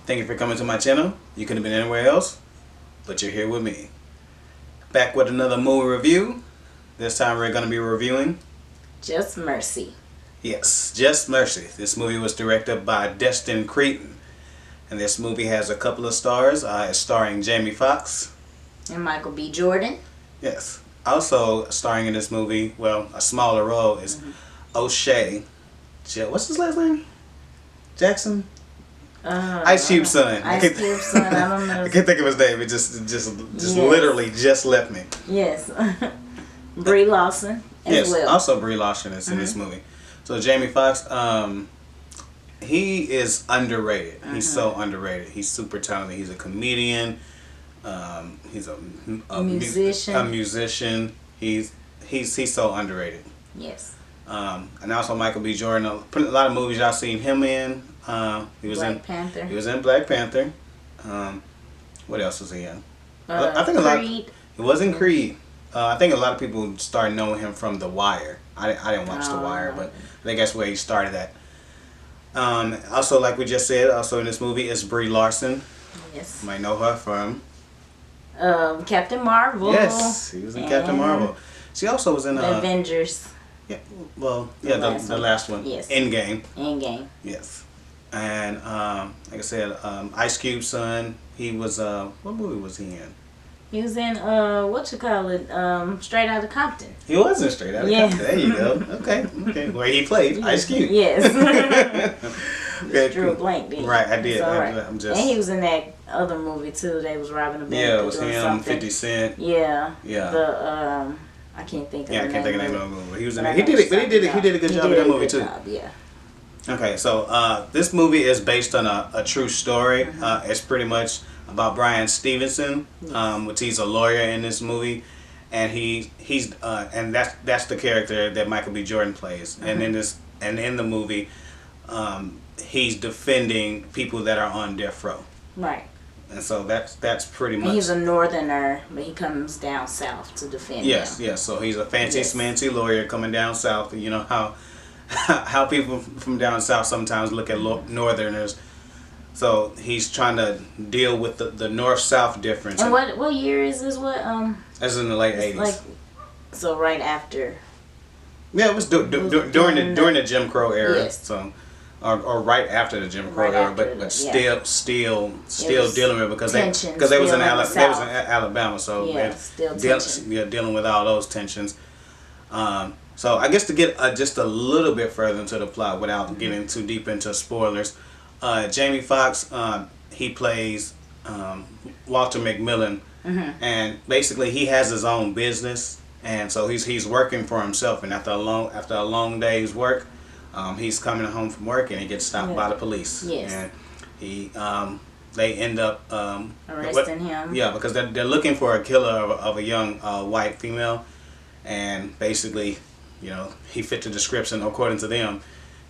Thank you for coming to my channel. You could have been anywhere else, but you're here with me. Back with another movie review. This time we're going to be reviewing Just Mercy. Yes, Just Mercy. This movie was directed by Destin, Cretton. And this movie has a couple of stars. It's starring Jamie Foxx. And Michael B. Jordan. Yes. Also starring in this movie, well, a smaller role is O'Shea. What's his last name? Jackson? Ice Cube's son. Ice Cube's son. I don't know. I can't think of his name. It just literally just left me. Yes. Brie Larson as well. Also Brie Larson is in this movie. So Jamie Foxx, he is underrated. He's so underrated. He's super talented. He's a comedian. He's a musician. A musician. He's so underrated. Yes. And also Michael B. Jordan. A lot of movies I've seen him in. He was Black Panther. He was in Black Panther. What else was he in? I think Creed. He was in Creed. I think a lot of people started knowing him from The Wire. I didn't watch The Wire, but I think that's where he started at. Also, like we just said, also in this movie is Brie Larson. Yes. You might know her from Captain Marvel. Yes, he was in Captain Marvel. She also was in the Avengers. Yeah, well, yeah, the last one. Yes. Endgame. Endgame. Yes. And like I said, Ice Cube's son. He was what movie was he in? He was in Straight Outta Compton. He was in Straight Outta Compton. There you go. Okay. Where he played Ice Cube. Yes. Drew a blank, didn't you? Right, I did. Right. I'm just. And he was in that other movie too. They was robbing a bank. Yeah, it was him, 50 Cent. Yeah. Yeah. The I can't think of. Yeah, I can't think of the name of the movie. He was in it. He did a good job in that movie too. Yeah. Okay, so this movie is based on a true story. It's pretty much about Bryan Stevenson, which he's a lawyer in this movie, and and that's the character that Michael B. Jordan plays. And in the movie, he's defending people that are on death row. Right. And so that's pretty much. And he's a northerner, but he comes down south to defend. Yes. So he's a fancy smancy lawyer coming down south. You know how people from down south sometimes look at northerners. So he's trying to deal with the north-south difference. And what year is this? That's in the late 80s. So right after. Yeah, it was during the Jim Crow era. Yes. So, or right after the Jim Crow era, but still dealing with it because they was in Alabama, so dealing with all those tensions. So I guess to get just a little bit further into the plot without getting too deep into spoilers, Jamie Foxx, he plays Walter McMillan, and basically he has his own business, and so he's working for himself. And after a long day's work, he's coming home from work and he gets stopped by the police. Yes. And they end up arresting him. Yeah, because they're looking for a killer of a young white female, and basically, he fit the description according to them.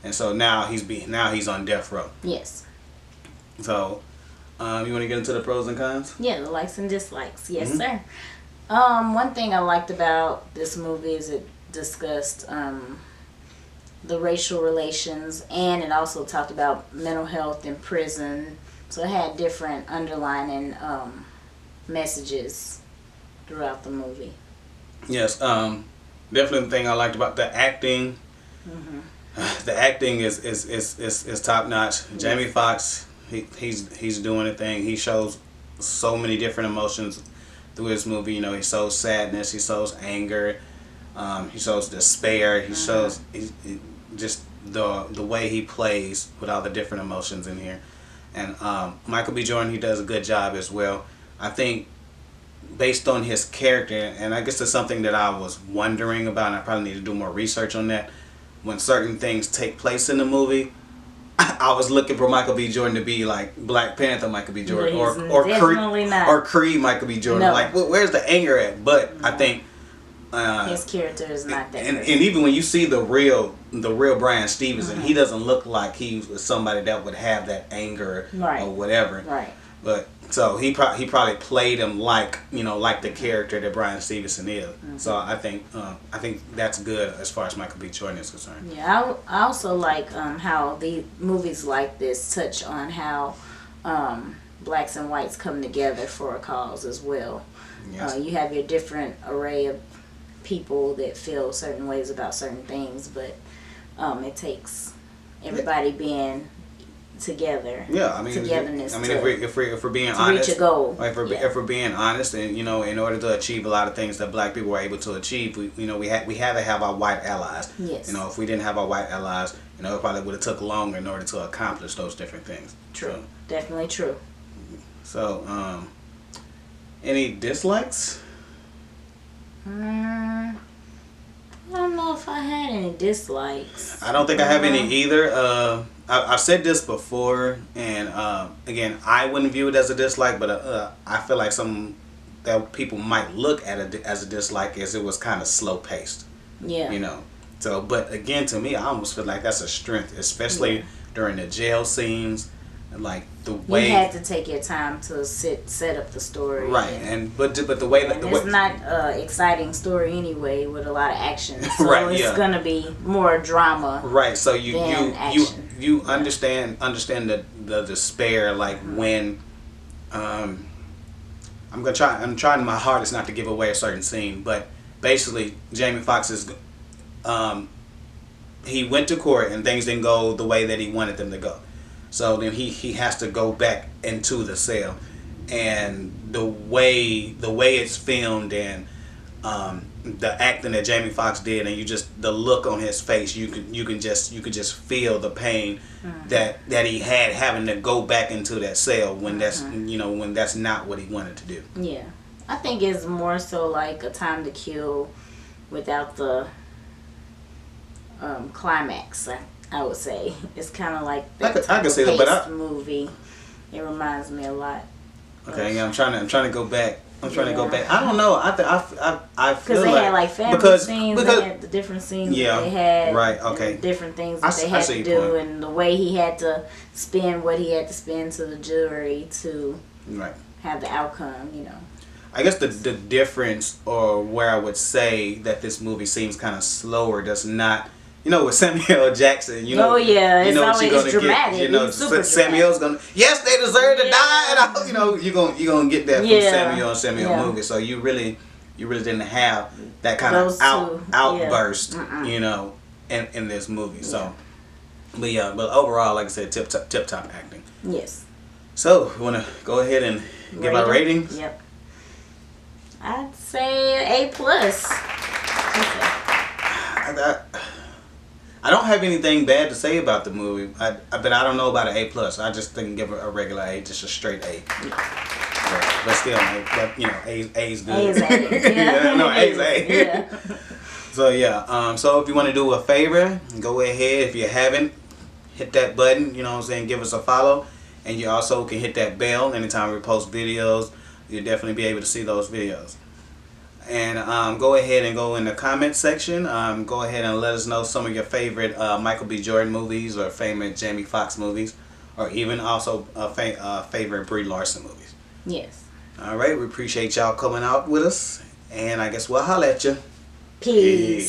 And so now he's on death row. Yes. So, you want to get into the pros and cons? Yeah, the likes and dislikes. Yes, sir. One thing I liked about this movie is it discussed the racial relations, and it also talked about mental health in prison. So it had different underlining messages throughout the movie. Yes. Definitely the thing I liked about the acting. The acting is top notch. Jamie Foxx, he's doing a thing. He shows so many different emotions through his movie. He shows sadness, he shows anger, he shows despair, he shows just the way he plays with all the different emotions in here. And Michael B. Jordan, he does a good job as well. I think based on his character, and I guess it's something that I was wondering about, and I probably need to do more research on that. When certain things take place in the movie, I was looking for Michael B. Jordan to be like Black Panther Michael B. Jordan, or Creed Michael B. Jordan. No. Like, where's the anger at? But I think his character is not that. And even when you see the real Bryan Stevenson, he doesn't look like he was somebody that would have that anger or whatever. Right. But so he probably played him like the character that Bryan Stevenson is. So I think that's good as far as Michael B. Jordan is concerned. Yeah, I also like how the movies like this touch on how blacks and whites come together for a cause as well. Yes. You have your different array of people that feel certain ways about certain things, but it takes everybody being together. Yeah, I mean, togetherness. If we're being to honest, reach a goal. if we're being honest, and in order to achieve a lot of things that black people were able to achieve, we had to have our white allies. Yes. If we didn't have our white allies, it probably would have took longer in order to accomplish those different things. True. So, Definitely true. So, any dislikes? I don't know if I had any dislikes. I don't think I have any either. I've said this before, and again, I wouldn't view it as a dislike, but I feel like some that people might look at it as a dislike is it was kind of slow paced. Yeah. So, but again, to me, I almost feel like that's a strength, especially during the jail scenes, and like the way you had to take your time to set up the story. Right, but the way that it's not an exciting story anyway with a lot of action, so right, it's gonna be more drama. Right, so you action. understand the despair, like when I'm trying my hardest not to give away a certain scene, but basically Jamie Foxx is he went to court and things didn't go the way that he wanted them to go. So then he has to go back into the cell, and the way it's filmed and the acting that Jamie Foxx did, and the look on his face, you could just feel the pain that he had having to go back into that cell when when that's not what he wanted to do. Yeah, I think it's more so like A Time to Kill without the climax. I would say it's kind of like I can see that, but movie. It reminds me a lot. Okay, yeah, I'm trying to go back. I'm trying to go back. I don't know. I feel because they had like family scenes. They had the different scenes that they had. Right. Okay. Different things that they had to do, and the way he had to spend what he had to spend to the jury to have the outcome. I guess the difference, or where I would say that this movie seems kind of slower, does not. With Samuel L. Jackson, it's always dramatic. Samuel's gonna. Yes, they deserve to die, and you're gonna get that from Samuel movie. So you really didn't have that kind of outburst, in this movie. So, but overall, like I said, tip top acting. Yes. So we want to go ahead and give our rating. Yep. I'd say A+. I don't have anything bad to say about the movie, but I don't know about an A+. I just think give it a regular A, just a straight A. But still, A's good. A's A. A's A. Yeah. So so if you want to do a favor, go ahead. If you haven't, hit that button. Give us a follow, and you also can hit that bell anytime we post videos. You'll definitely be able to see those videos. And go ahead and go in the comment section. Go ahead and let us know some of your favorite Michael B. Jordan movies, or favorite Jamie Foxx movies, or even also favorite Brie Larson movies. Yes. All right, we appreciate y'all coming out with us, and I guess we'll holler at you. Peace.